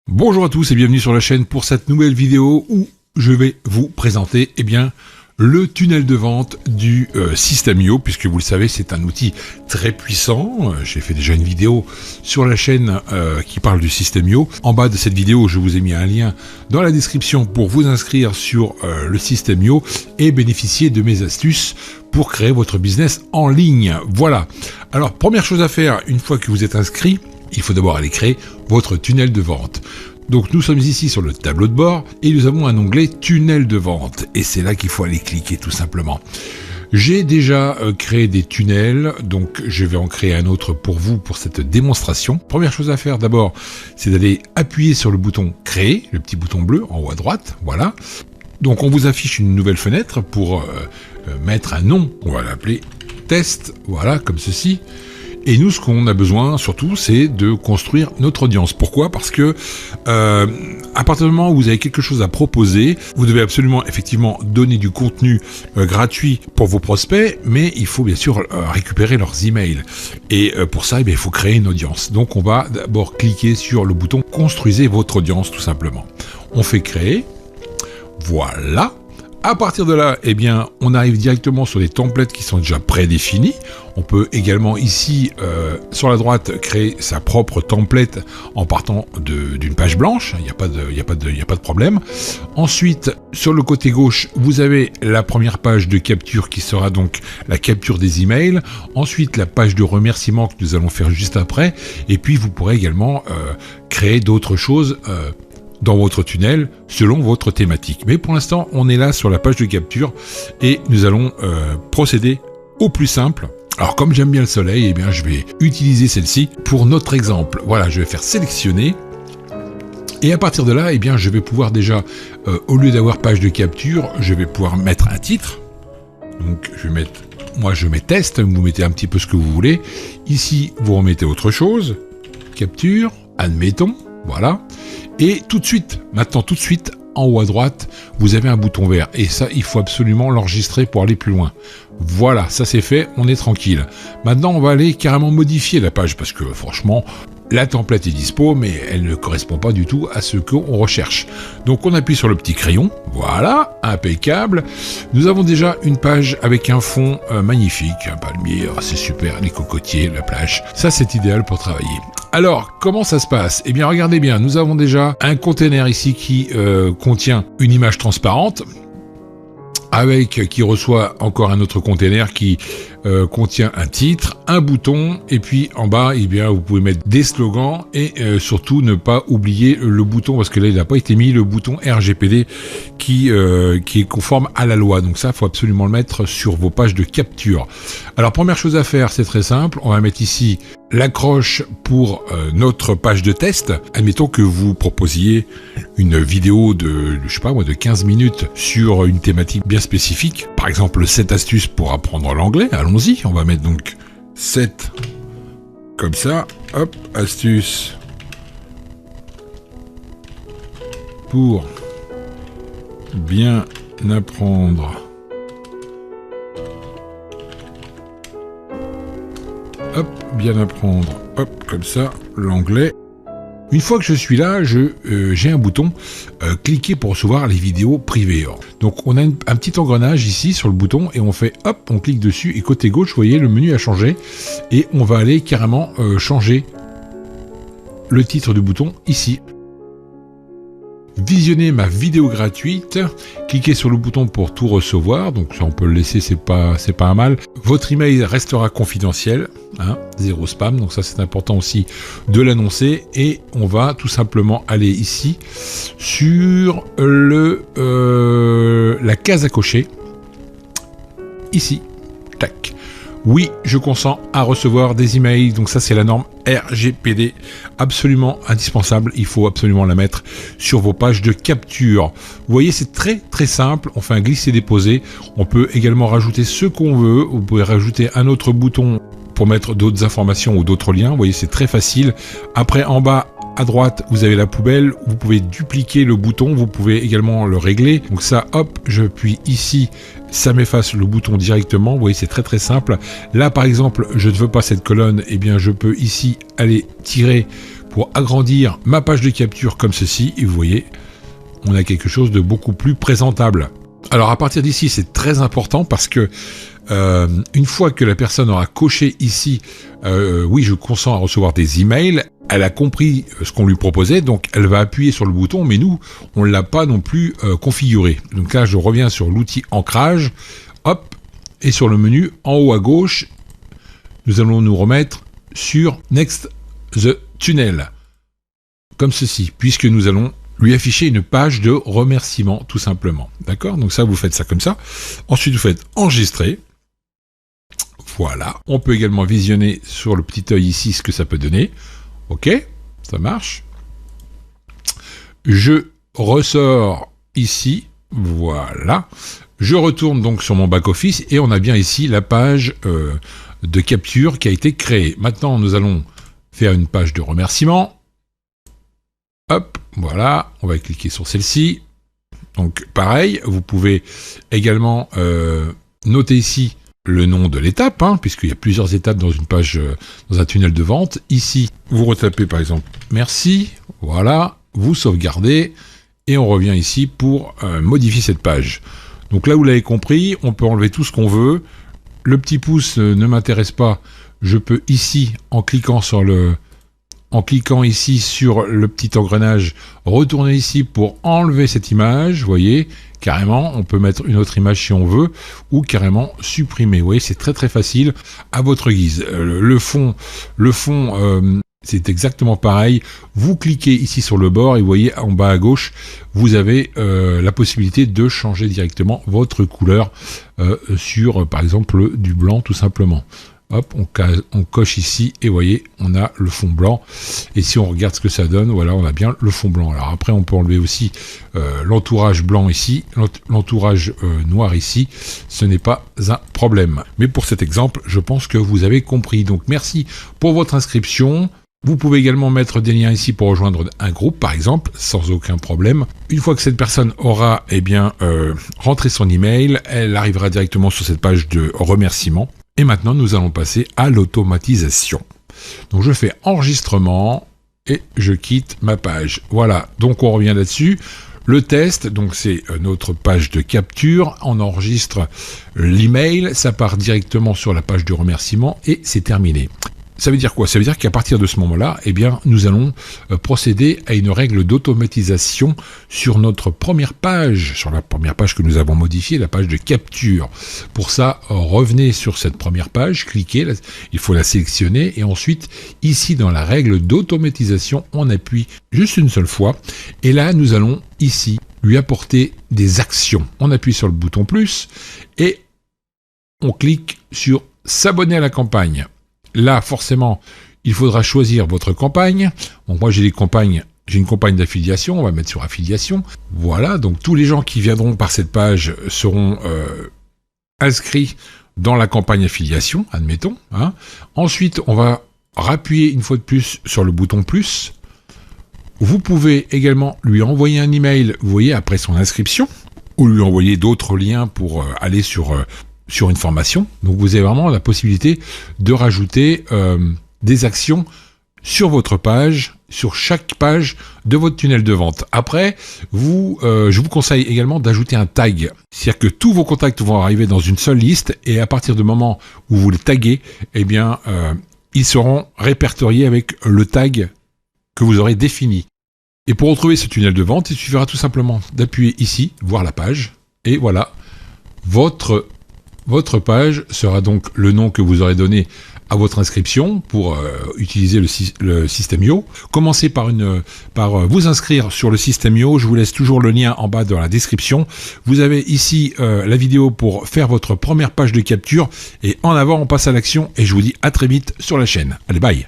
Bonjour à tous et bienvenue sur la chaîne pour cette nouvelle vidéo où je vais vous présenter le tunnel de vente du System.io, puisque vous le savez c'est un outil très puissant. J'ai fait déjà une vidéo sur la chaîne qui parle du System.io. En bas de cette vidéo je vous ai mis un lien dans la description pour vous inscrire sur le System.io et bénéficier de mes astuces pour créer votre business en ligne. Voilà, alors première chose à faire une fois que vous êtes inscrit, il faut d'abord aller créer votre tunnel de vente. Donc nous sommes ici sur le tableau de bord et nous avons un onglet tunnel de vente et c'est là qu'il faut aller cliquer tout simplement. J'ai déjà créé des tunnels, donc je vais en créer un autre pour vous pour cette démonstration. Première chose à faire d'abord, c'est d'aller appuyer sur le bouton créer, le petit bouton bleu en haut à droite, voilà. Donc on vous affiche une nouvelle fenêtre pour mettre un nom, on va l'appeler test, voilà, comme ceci. Et nous, ce qu'on a besoin, surtout, c'est de construire notre audience. Pourquoi ? Parce que à partir du moment où vous avez quelque chose à proposer, vous devez absolument, effectivement, donner du contenu gratuit pour vos prospects, mais il faut bien sûr récupérer leurs emails. Et pour ça, il faut créer une audience. Donc, on va d'abord cliquer sur le bouton « Construisez votre audience », tout simplement. On fait « Créer ». Voilà. À partir de là, on arrive directement sur des templates qui sont déjà prédéfinis. On peut également ici, sur la droite, créer sa propre template en partant d'une page blanche. Il n'y a pas de problème. Ensuite, sur le côté gauche, vous avez la première page de capture qui sera donc la capture des emails. Ensuite, la page de remerciement que nous allons faire juste après. Et puis, vous pourrez également créer d'autres choses dans votre tunnel, selon votre thématique. Mais pour l'instant, on est là sur la page de capture et nous allons procéder au plus simple. Alors, comme j'aime bien le soleil, je vais utiliser celle-ci pour notre exemple. Voilà, je vais faire sélectionner. Et à partir de là, je vais pouvoir déjà, au lieu d'avoir page de capture, je vais pouvoir mettre un titre. Donc, je mets test, vous mettez un petit peu ce que vous voulez. Ici, vous remettez autre chose. Capture, admettons, voilà. Et tout de suite, en haut à droite, vous avez un bouton vert. Et ça, il faut absolument l'enregistrer pour aller plus loin. Voilà, ça c'est fait, on est tranquille. Maintenant, on va aller carrément modifier la page parce que franchement, la template est dispo, mais elle ne correspond pas du tout à ce qu'on recherche. Donc on appuie sur le petit crayon, voilà, impeccable. Nous avons déjà une page avec un fond magnifique, un palmier, c'est super, les cocotiers, la plage. Ça c'est idéal pour travailler. Alors, comment ça se passe ? Regardez bien, nous avons déjà un container ici qui contient une image transparente, qui reçoit encore un autre container qui contient un titre, un bouton, et puis en bas, vous pouvez mettre des slogans et surtout ne pas oublier le bouton, parce que là, il n'a pas été mis, le bouton RGPD qui est conforme à la loi. Donc ça, il faut absolument le mettre sur vos pages de capture. Alors, première chose à faire, c'est très simple. On va mettre ici l'accroche pour notre page de test. Admettons que vous proposiez une vidéo de 15 minutes sur une thématique bien spécifique. Par exemple, 7 astuces pour apprendre l'anglais. Allons-y, on va mettre donc 7 comme ça. Hop, astuces pour bien apprendre. Hop, bien apprendre, hop, comme ça, l'anglais. Une fois que je suis là, j'ai un bouton cliquer pour recevoir les vidéos privées. Donc on a un petit engrenage ici sur le bouton et on fait hop, on clique dessus et côté gauche, vous voyez, le menu a changé et on va aller carrément changer le titre du bouton ici. Visionner ma vidéo gratuite, cliquez sur le bouton pour tout recevoir, donc ça on peut le laisser, c'est pas un mal. Votre email restera confidentiel, zéro spam, donc ça c'est important aussi de l'annoncer. Et on va tout simplement aller ici sur la case à cocher, ici, tac. Oui, je consens à recevoir des emails, donc ça c'est la norme RGPD, absolument indispensable, il faut absolument la mettre sur vos pages de capture. Vous voyez, c'est très très simple, on fait un glisser-déposer, on peut également rajouter ce qu'on veut, vous pouvez rajouter un autre bouton pour mettre d'autres informations ou d'autres liens, vous voyez, c'est très facile. Après, en bas, à droite, vous avez la poubelle, vous pouvez dupliquer le bouton, vous pouvez également le régler. Donc ça, hop, j'appuie ici, ça m'efface le bouton directement. Vous voyez, c'est très très simple. Là, par exemple, je ne veux pas cette colonne, eh bien, je peux ici aller tirer pour agrandir ma page de capture comme ceci, et vous voyez, on a quelque chose de beaucoup plus présentable. Alors à partir d'ici, c'est très important parce que une fois que la personne aura coché ici oui, je consens à recevoir des emails, elle a compris ce qu'on lui proposait, donc elle va appuyer sur le bouton, mais nous, on ne l'a pas non plus configuré. Donc là, je reviens sur l'outil ancrage, hop, et sur le menu en haut à gauche, nous allons nous remettre sur Next the Tunnel, comme ceci, puisque nous allons lui afficher une page de remerciement, tout simplement. D'accord? Donc ça, vous faites ça comme ça. Ensuite, vous faites enregistrer. Voilà. On peut également visionner sur le petit œil ici ce que ça peut donner. Ok, ça marche. Je ressors ici. Voilà. Je retourne donc sur mon back-office et on a bien ici la page de capture qui a été créée. Maintenant, nous allons faire une page de remerciement. Hop, voilà. On va cliquer sur celle-ci. Donc, pareil, vous pouvez également noter ici le nom de l'étape, hein, puisqu'il y a plusieurs étapes dans une page, dans un tunnel de vente. Ici, vous retapez par exemple « Merci », voilà, vous sauvegardez, et on revient ici pour modifier cette page. Donc là, vous l'avez compris, on peut enlever tout ce qu'on veut. Le petit pouce ne m'intéresse pas. Je peux ici, en cliquant ici sur le petit engrenage, retourner ici pour enlever cette image, vous voyez, carrément, on peut mettre une autre image si on veut, ou carrément supprimer, vous voyez, c'est très très facile, à votre guise. Le fond, c'est exactement pareil, vous cliquez ici sur le bord, et vous voyez, en bas à gauche, vous avez la possibilité de changer directement votre couleur sur, par exemple, du blanc, tout simplement. Hop, on coche ici et vous voyez, on a le fond blanc. Et si on regarde ce que ça donne, voilà, on a bien le fond blanc. Alors après, on peut enlever aussi l'entourage blanc ici, l'entourage noir ici. Ce n'est pas un problème. Mais pour cet exemple, je pense que vous avez compris. Donc merci pour votre inscription. Vous pouvez également mettre des liens ici pour rejoindre un groupe, par exemple, sans aucun problème. Une fois que cette personne aura rentré son email, elle arrivera directement sur cette page de remerciement. Et maintenant, nous allons passer à l'automatisation. Donc, je fais enregistrement et je quitte ma page. Voilà, donc on revient là-dessus. Le test, donc c'est notre page de capture. On enregistre l'email, ça part directement sur la page de remerciement et c'est terminé. Ça veut dire quoi? Ça veut dire qu'à partir de ce moment-là, eh bien, nous allons procéder à une règle d'automatisation sur notre première page, sur la première page que nous avons modifiée, la page de capture. Pour ça, revenez sur cette première page, cliquez, il faut la sélectionner et ensuite, ici dans la règle d'automatisation, on appuie juste une seule fois et là, nous allons ici lui apporter des actions. On appuie sur le bouton plus et on clique sur s'abonner à la campagne. Là, forcément, il faudra choisir votre campagne. Bon, moi, j'ai une campagne d'affiliation. On va mettre sur affiliation. Voilà. Donc, tous les gens qui viendront par cette page seront inscrits dans la campagne affiliation, admettons. Hein. Ensuite, on va rappuyer une fois de plus sur le bouton plus. Vous pouvez également lui envoyer un email, vous voyez, après son inscription, ou lui envoyer d'autres liens pour aller sur une formation. Donc vous avez vraiment la possibilité de rajouter des actions sur votre page, sur chaque page de votre tunnel de vente. Après, je vous conseille également d'ajouter un tag. C'est-à-dire que tous vos contacts vont arriver dans une seule liste et à partir du moment où vous les taguez, eh bien, ils seront répertoriés avec le tag que vous aurez défini. Et pour retrouver ce tunnel de vente, il suffira tout simplement d'appuyer ici, voir la page, et voilà, votre page sera donc le nom que vous aurez donné à votre inscription pour utiliser le System.io. Commencez par vous inscrire sur le System.io. Je vous laisse toujours le lien en bas dans la description. Vous avez ici la vidéo pour faire votre première page de capture. Et en avant, on passe à l'action. Et je vous dis à très vite sur la chaîne. Allez, bye!